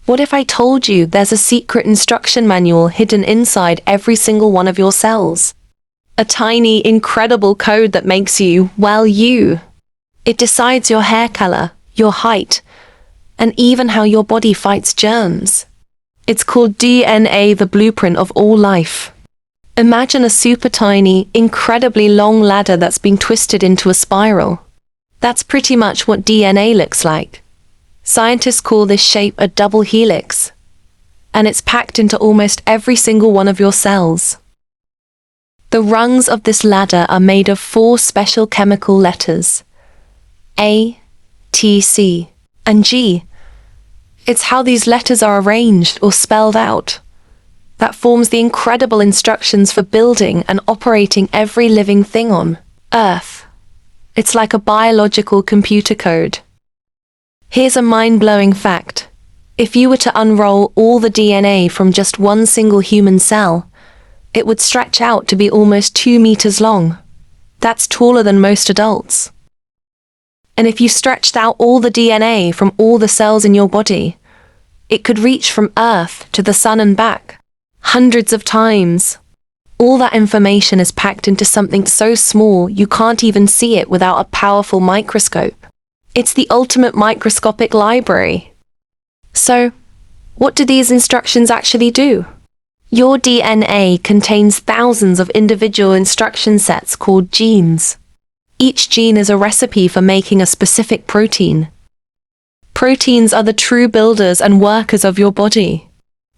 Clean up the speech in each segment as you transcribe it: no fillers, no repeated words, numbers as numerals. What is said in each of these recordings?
What if I told you there's a secret instruction manual hidden inside every single one of your cells? A tiny, incredible code that makes you, well, you. It decides your hair color, your height, and even how your body fights germs. It's called DNA, the blueprint of all life. Imagine a super tiny, incredibly long ladder that's been twisted into a spiral. That's pretty much what DNA looks like. Scientists call this shape a double helix, and it's packed into almost every single one of your cells. The rungs of this ladder are made of 4 special chemical letters: A, T, C, and G. It's how these letters are arranged or spelled out that forms the incredible instructions for building and operating every living thing on Earth. It's like a biological computer code. Here's a mind-blowing fact. If you were to unroll all the DNA from just one single human cell, it would stretch out to be almost 2 meters long. That's taller than most adults. And if you stretched out all the DNA from all the cells in your body, it could reach from Earth to the sun and back, hundreds of times. All that information is packed into something so small you can't even see it without a powerful microscope. It's the ultimate microscopic library. So, what do these instructions actually do? Your DNA contains thousands of individual instruction sets called genes. Each gene is a recipe for making a specific protein. Proteins are the true builders and workers of your body.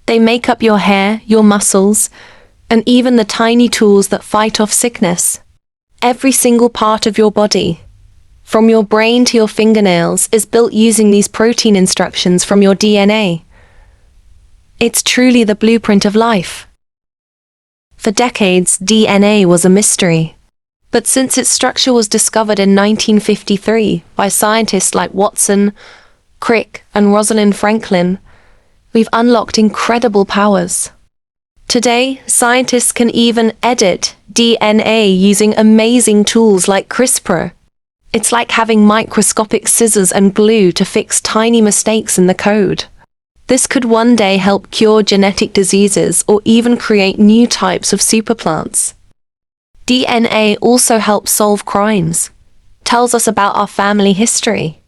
They make up your hair, your muscles, and even the tiny tools that fight off sickness. Every single part of your body, from your brain to your fingernails, is built using these protein instructions from your DNA. It's truly the blueprint of life. For decades, DNA was a mystery. But since its structure was discovered in 1953 by scientists like Watson, Crick, and Rosalind Franklin, we've unlocked incredible powers. Today, scientists can even edit DNA using amazing tools like CRISPR. It's like having microscopic scissors and glue to fix tiny mistakes in the code. This could one day help cure genetic diseases or even create new types of superplants. DNA also helps solve crimes, tells us about our family history,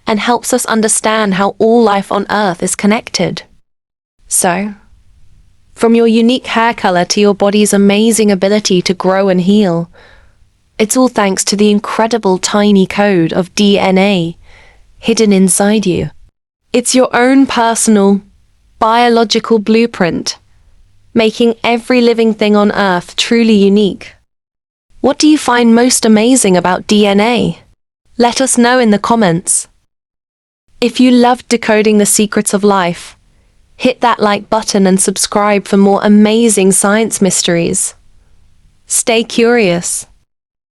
and helps us understand how all life on Earth is connected. So, from your unique hair color to your body's amazing ability to grow and heal, it's all thanks to the incredible tiny code of DNA hidden inside you. It's your own personal, biological blueprint, making every living thing on Earth truly unique. What do you find most amazing about DNA? Let us know in the comments. If you loved decoding the secrets of life, hit that like button and subscribe for more amazing science mysteries. Stay curious.